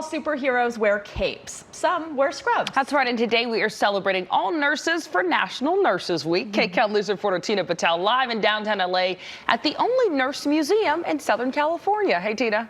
superheroes wear capes. Some wear scrubs. That's right, and today we are celebrating all nurses for National Nurses Week. KCAL News reporter Tina Patel live in downtown LA at the only nurse museum in Southern California. Hey, Tina.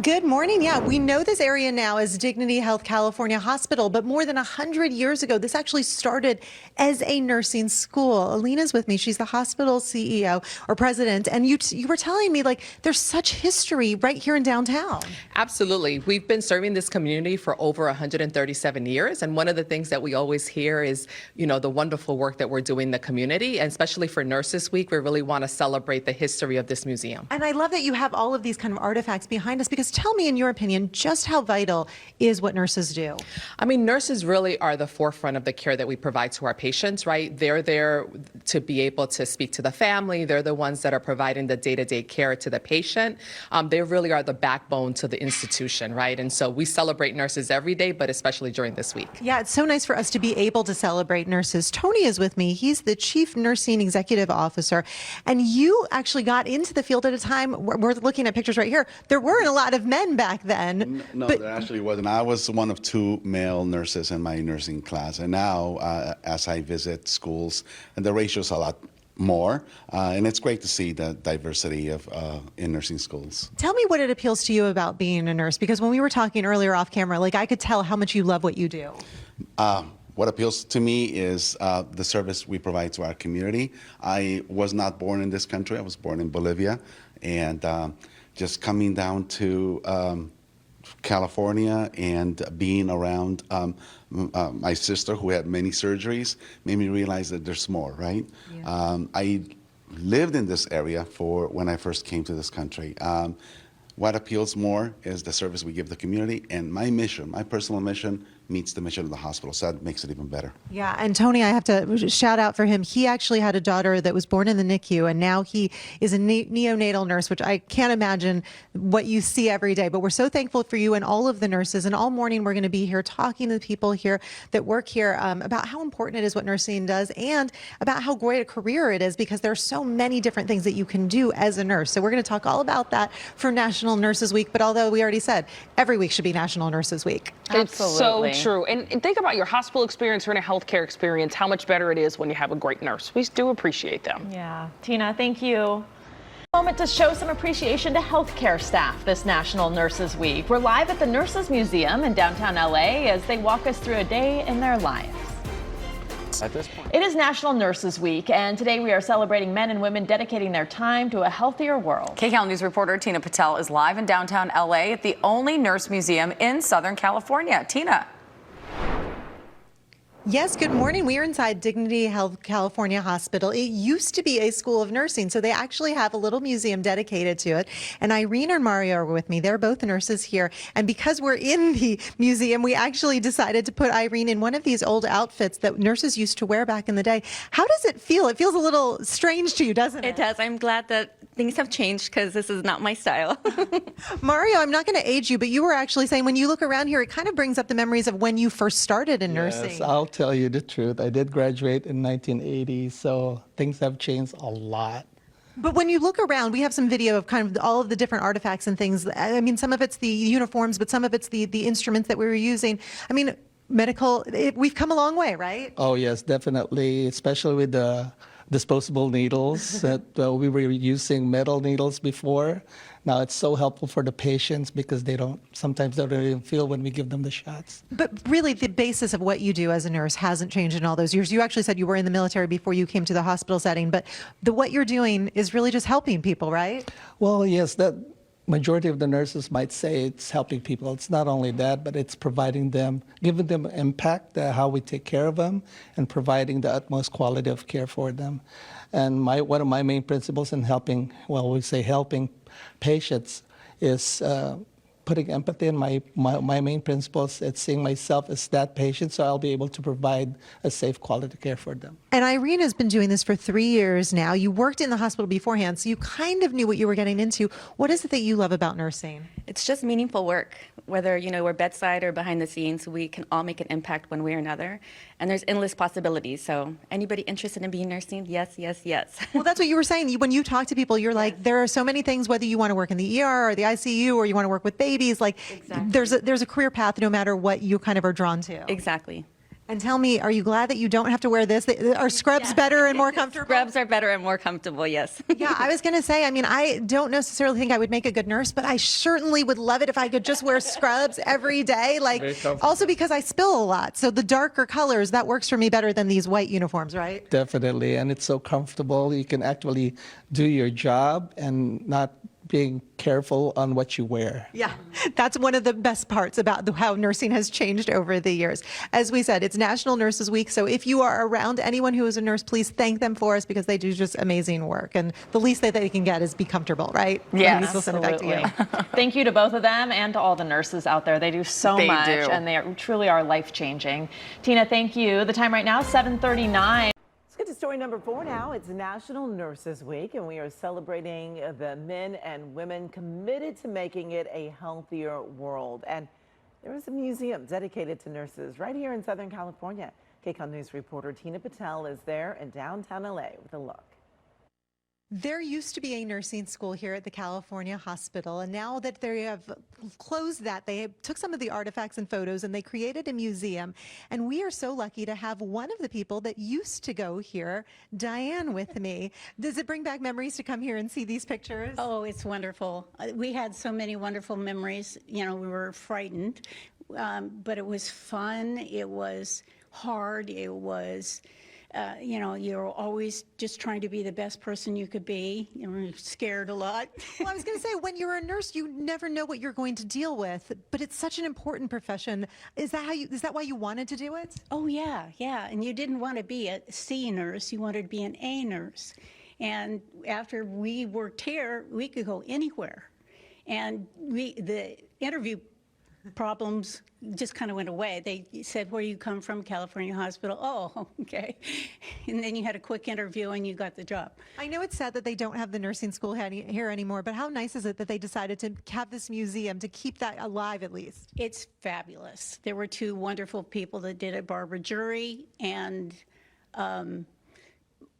Good morning. Yeah, we know this area now as Dignity Health California Hospital, but more than 100 years ago, this actually started as a nursing school. Alina's with me. She's the hospital CEO or president. And you were telling me, like, there's such history right here in downtown. Absolutely. We've been serving this community for over 137 years. And one of the things that we always hear is, you know, the wonderful work that we're doing in the community. And especially for Nurses Week, we really want to celebrate the history of this museum. And I love that you have all of these kind of artifacts behind us, because tell me, in your opinion, just how vital is what nurses do? I mean, nurses really are the forefront of the care that we provide to our patients, right? They're there to be able to speak to the family. They're the ones that are providing the day-to-day care to the patient. They really are the backbone to the institution, right? And so we celebrate nurses every day, but especially during this week. Yeah, it's so nice for us to be able to celebrate nurses. Tony is with me. He's the Chief Nursing Executive Officer. And you actually got into the field at a time, we're looking at pictures right here, there weren't a lot of men back then. No, there actually wasn't. I was one of two male nurses in my nursing class. And now, as I visit schools, and the ratio's a lot more, and it's great to see the diversity of in nursing schools. Tell me what it appeals to you about being a nurse, because when we were talking earlier off camera, like, I could tell how much you love what you do. What appeals to me is the service we provide to our community. I was not born in this country. I was born in Bolivia, and just coming down to California and being around my sister, who had many surgeries, made me realize that there's more, right? Yeah. I lived in this area for when I first came to this country. What appeals more is the service we give the community, and my mission, my personal mission, meets the mission of the hospital, so that makes it even better. Yeah, and Tony, I have to shout out for him. He actually had a daughter that was born in the NICU, and now he is a neonatal nurse, which I can't imagine what you see every day. But we're so thankful for you and all of the nurses, and all morning we're going to be here talking to the people here that work here about how important it is what nursing does, and about how great a career it is, because there are so many different things that you can do as a nurse. So we're going to talk all about that for National Nurses Week, but although we already said every week should be National Nurses Week. Absolutely. It's so true. And think about your hospital experience or in a healthcare experience, how much better it is when you have a great nurse. We do appreciate them. Yeah. Tina, thank you. Moment to show some appreciation to healthcare staff this National Nurses Week. We're live at the Nurses Museum in downtown LA as they walk us through a day in their lives. At this point. It is National Nurses Week, and today we are celebrating men and women dedicating their time to a healthier world. KCAL News reporter Tina Patel is live in downtown LA at the only nurse museum in Southern California. Tina. Yes, good morning. We are inside Dignity Health California Hospital. It used to be a school of nursing, so they actually have a little museum dedicated to it. And Irene and Mario are with me. They're both nurses here. And because we're in the museum, we actually decided to put Irene in one of these old outfits that nurses used to wear back in the day. How does it feel? It feels a little strange to you, doesn't it? It does. I'm glad that things have changed, because this is not my style. Mario, I'm not going to age you, but you were actually saying when you look around here, it kind of brings up the memories of when you first started in nursing. Yes, I'll tell you the truth. I did graduate in 1980, so things have changed a lot. But when you look around, we have some video of kind of all of the different artifacts and things. I mean, some of it's the uniforms, but some of it's the instruments that we were using. I mean, we've come a long way, right? Oh, yes, definitely, especially with the disposable needles that we were using metal needles before. Now it's so helpful for the patients, because sometimes they don't even feel when we give them the shots. But really, the basis of what you do as a nurse hasn't changed in all those years. You actually said you were in the military before you came to the hospital setting, but what you're doing is really just helping people, right? Well, yes, that majority of the nurses might say it's helping people. It's not only that, but it's providing them, giving them impact, how we take care of them, and providing the utmost quality of care for them. And one of my main principles in helping patients is putting empathy in my main principles. It's seeing myself as that patient, so I'll be able to provide a safe quality care for them. And Irene has been doing this for 3 years now. You worked in the hospital beforehand, so you kind of knew what you were getting into. What is it that you love about nursing? It's just meaningful work. Whether, we're bedside or behind the scenes, we can all make an impact one way or another. And there's endless possibilities. So anybody interested in being nursing? Yes, yes, yes. Well, that's what you were saying. When you talk to people, you're like, there are so many things, whether you want to work in the ER or the ICU or you want to work with babies. ladies, like there's a career path no matter what you kind of are drawn to. Exactly. And tell me, are you glad that you don't have to wear this? Are scrubs better and more comfortable? Scrubs are better and more comfortable, yes. Yeah, I was going to say, I mean, I don't necessarily think I would make a good nurse, but I certainly would love it if I could just wear scrubs every day. Like, also because I spill a lot. So the darker colors, that works for me better than these white uniforms, right? Definitely, and it's so comfortable. You can actually do your job and not being careful on what you wear. Yeah, that's one of the best parts about how nursing has changed over the years. As we said, it's National Nurses Week, so if you are around anyone who is a nurse, please thank them for us because they do just amazing work. And the least that they can get is be comfortable, right? Yes, Ladies, we'll send it back to you. Thank you to both of them and to all the nurses out there. They do so much, and they truly are life-changing. Tina, thank you. The time right now, 7:39. Let's get to story number 4 now. It's National Nurses Week, and we are celebrating the men and women committed to making it a healthier world. And there is a museum dedicated to nurses right here in Southern California. KCAL News reporter Tina Patel is there in downtown LA with a look. There used to be a nursing school here at the California Hospital, and now that they have closed that, they took some of the artifacts and photos and they created a museum. And we are so lucky to have one of the people that used to go here, Diane, with me. Does it bring back memories to come here and see these pictures? Oh, it's wonderful. We had so many wonderful memories. You know, we were frightened, but it was fun. It was hard. It was... you know, you're always just trying to be the best person you could be. You're scared a lot. Well, I was going to say, when you're a nurse, you never know what you're going to deal with, but it's such an important profession. Is that why you wanted to do it? Oh, yeah, yeah. And you didn't want to be a C nurse. You wanted to be an A nurse. And after we worked here, we could go anywhere. And the interview problems just kind of went away. They said, where you come from, California Hospital. Oh, okay. And then you had a quick interview and you got the job. I know it's sad that they don't have the nursing school here anymore, but how nice is it that they decided to have this museum to keep that alive at least? It's fabulous. There were 2 wonderful people that did it, Barbara Jury and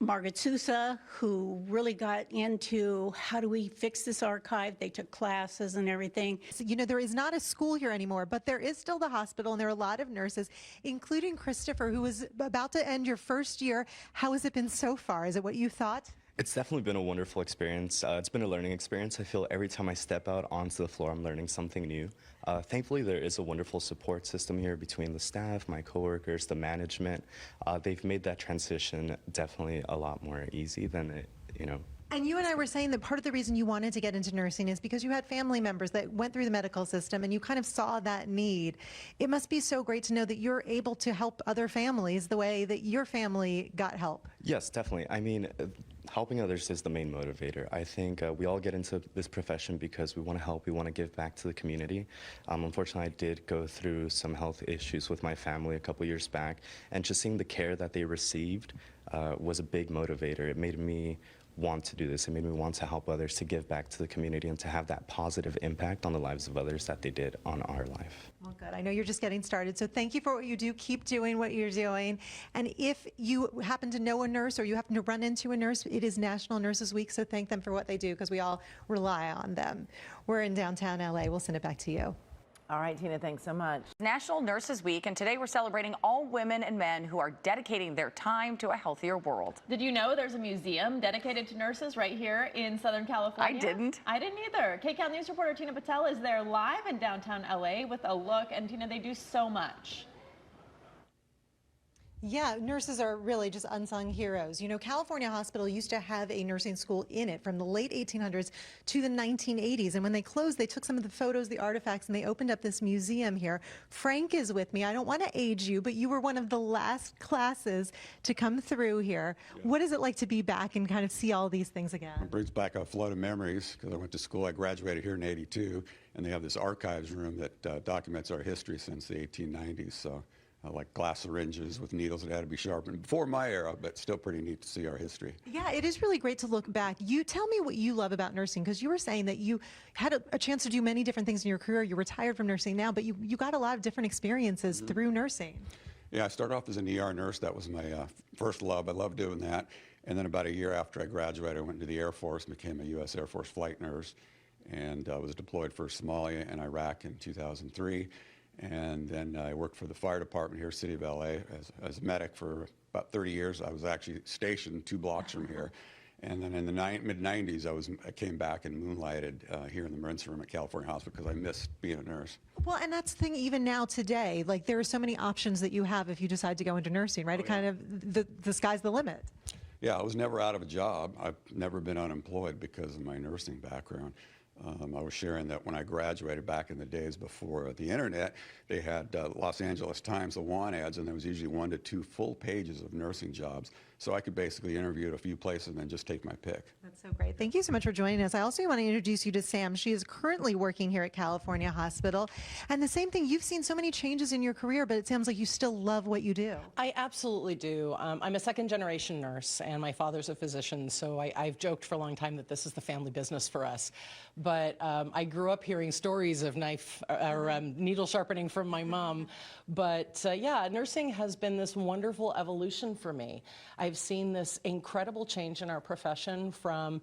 Margaret Sousa, who really got into how do we fix this archive. They took classes and everything. So, you know, there is not a school here anymore, but there is still the hospital, and there are a lot of nurses, including Christopher, who is about to end your first year. How has it been so far? Is it what you thought? It's definitely been a wonderful experience. It's been a learning experience. I feel every time I step out onto the floor, I'm learning something new. Thankfully, there is a wonderful support system here between the staff, my coworkers, the management. They've made that transition definitely a lot more easy than it, you know. And you and I were saying that part of the reason you wanted to get into nursing is because you had family members that went through the medical system and you kind of saw that need. It must be so great to know that you're able to help other families the way that your family got help. Yes, definitely. I mean, helping others is the main motivator. I think we all get into this profession because we want to help, we want to give back to the community. Unfortunately, I did go through some health issues with my family a couple years back, and just seeing the care that they received was a big motivator. It made me want to do this. It made me want to help others, to give back to the community, and to have that positive impact on the lives of others that they did on our life. Well, good. I know you're just getting started, so thank you for what you do. Keep doing what you're doing. And if you happen to know a nurse or you happen to run into a nurse, it is National Nurses Week, so thank them for what they do because we all rely on them. We're in downtown LA. We'll send it back to you. All right, Tina, thanks so much. National Nurses Week, and today we're celebrating all women and men who are dedicating their time to a healthier world. Did you know there's a museum dedicated to nurses right here in Southern California? I didn't. I didn't either. KCAL News reporter Tina Patel is there live in downtown LA with a look. And Tina, they do so much. Yeah, nurses are really just unsung heroes. You know, California Hospital used to have a nursing school in it from the late 1800s to the 1980s. And when they closed, they took some of the photos, the artifacts, and they opened up this museum here. Frank is with me. I don't want to age you, but you were one of the last classes to come through here. Yeah. What is it like to be back and kind of see all these things again? It brings back a flood of memories because I went to school. I graduated here in '82, and they have this archives room that documents our history since the 1890s. So. Like glass syringes with needles that had to be sharpened before my era, but still pretty neat to see our history. Yeah, it is really great to look back. You tell me what you love about nursing, because you were saying that you had a chance to do many different things in your career. You're retired from nursing now, but you got a lot of different experiences through nursing. Yeah, I started off as an ER nurse. That was my first love. I loved doing that. And then about a year after I graduated, I went into the Air Force, became a U.S. Air Force flight nurse. and was deployed for Somalia and Iraq in 2003. And then I worked for the fire department here, City of LA, as a medic for about 30 years. I was actually stationed 2 blocks from here. And then in the mid-90s, I came back and moonlighted here in the emergency room at California Hospital because I missed being a nurse. Well, and that's the thing, even now today, like there are so many options that you have if you decide to go into nursing, right? It kind of, the sky's the limit. Yeah, I was never out of a job. I've never been unemployed because of my nursing background. I was sharing that when I graduated back in the days before the internet, they had Los Angeles Times, the want ads, and there was usually 1 to 2 full pages of nursing jobs. So I could basically interview at a few places and then just take my pick. That's so great. Thank you so much for joining us. I also want to introduce you to Sam. She is currently working here at California Hospital. And the same thing, you've seen so many changes in your career, but it sounds like you still love what you do. I absolutely do. I'm a second-generation nurse, and my father's a physician, so I've joked for a long time that this is the family business for us. But I grew up hearing stories of needle sharpening from my mom. But yeah, nursing has been this wonderful evolution for me. I've seen this incredible change in our profession from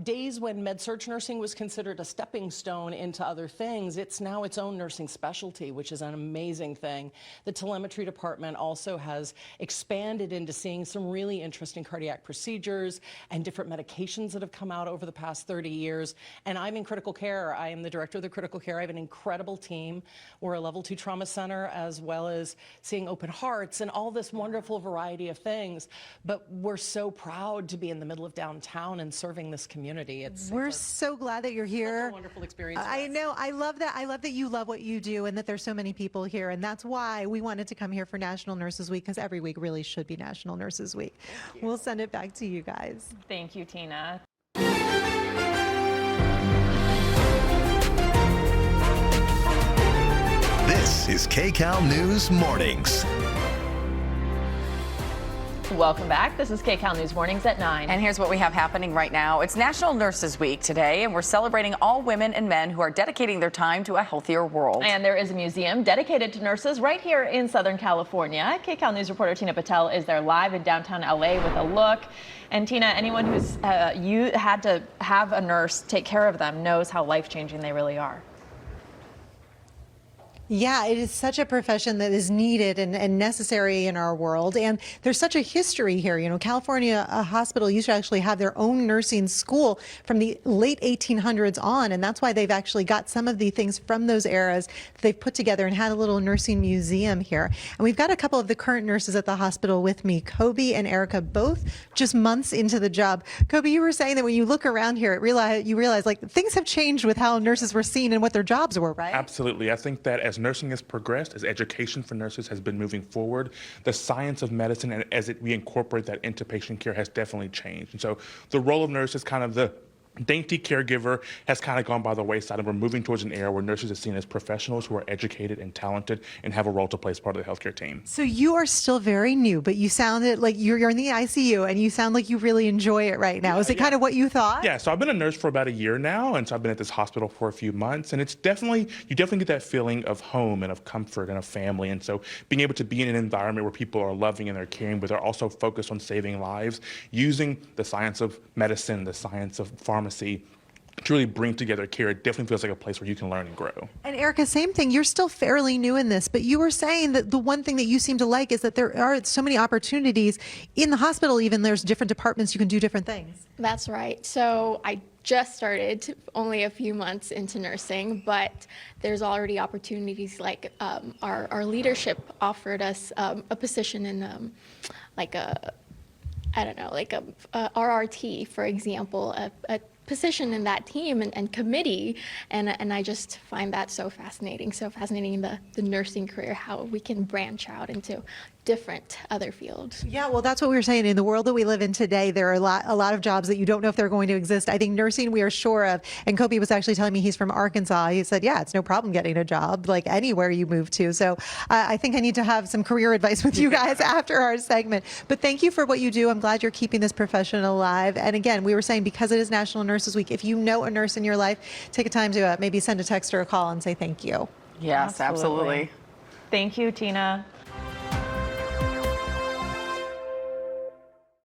days when med-surg nursing was considered a stepping stone into other things. It's now its own nursing specialty, which is an amazing thing. The telemetry department also has expanded into seeing some really interesting cardiac procedures and different medications that have come out over the past 30 years. And I'm in critical care. I am the director of the critical care. I have an incredible team. We're a level 2 trauma center, as well as seeing open hearts and all this wonderful variety of things. But we're so proud to be in the middle of downtown and serving this community. We're so glad that you're here. Such a wonderful experience. I know. I love that. I love that you love what you do and that there's so many people here. And that's why we wanted to come here for National Nurses Week, because every week really should be National Nurses Week. We'll send it back to you guys. Thank you, Tina. This is KCAL News Mornings. Welcome back. This is KCAL News Mornings at 9. And here's what we have happening right now. It's National Nurses Week today, and we're celebrating all women and men who are dedicating their time to a healthier world. And there is a museum dedicated to nurses right here in Southern California. KCAL News reporter Tina Patel is there live in downtown LA with a look. And Tina, anyone who's you had to have a nurse take care of them knows how life-changing they really are. Yeah, it is such a profession that is needed and necessary in our world. And there's such a history here. You know, California Hospital used to actually have their own nursing school from the late 1800s on. And that's why they've actually got some of the things from those eras that they've put together and had a little nursing museum here. And we've got a couple of the current nurses at the hospital with me, Kobe and Erica, both just months into the job. Kobe, you were saying that when you look around here, you realize like things have changed with how nurses were seen and what their jobs were, right? Absolutely. I think that as nursing has progressed, as education for nurses has been moving forward, the science of medicine and we incorporate that into patient care has definitely changed. And so the role of nurse is kind of the dainty caregiver has kind of gone by the wayside, and we're moving towards an era where nurses are seen as professionals who are educated and talented and have a role to play as part of the healthcare team. So you are still very new, but you sounded like you're in the ICU and you sound like you really enjoy it right now. Is it kind of what you thought? Yeah, so I've been a nurse for about a year now, and so I've been at this hospital for a few months, and it's definitely, you definitely get that feeling of home and of comfort and of family. And so being able to be in an environment where people are loving and they're caring, but they're also focused on saving lives, using the science of medicine, the science of pharmacy, to really bring together care, it definitely feels like a place where you can learn and grow. And Erica, same thing. You're still fairly new in this, but you were saying that the one thing that you seem to like is that there are so many opportunities in the hospital. Even there's different departments, you can do different things. That's right. So I just started only a few months into nursing, but there's already opportunities like our leadership offered us a position in like a RRT, for example, a position in that team and committee, and I just find that so fascinating in the nursing career, how we can branch out into different other fields. Yeah, well, that's what we were saying. In the world that we live in today, there are a lot of jobs that you don't know if they're going to exist. I think nursing we are sure of. And Kobe was actually telling me he's from Arkansas. He said, yeah, it's no problem getting a job like anywhere you move to. So I think I need to have some career advice with you guys after our segment. But thank you for what you do. I'm glad you're keeping this profession alive. And again, we were saying because it is National Nurses Week, if you know a nurse in your life, take a time to maybe send a text or a call and say thank you. Yes, absolutely. Thank you, Tina.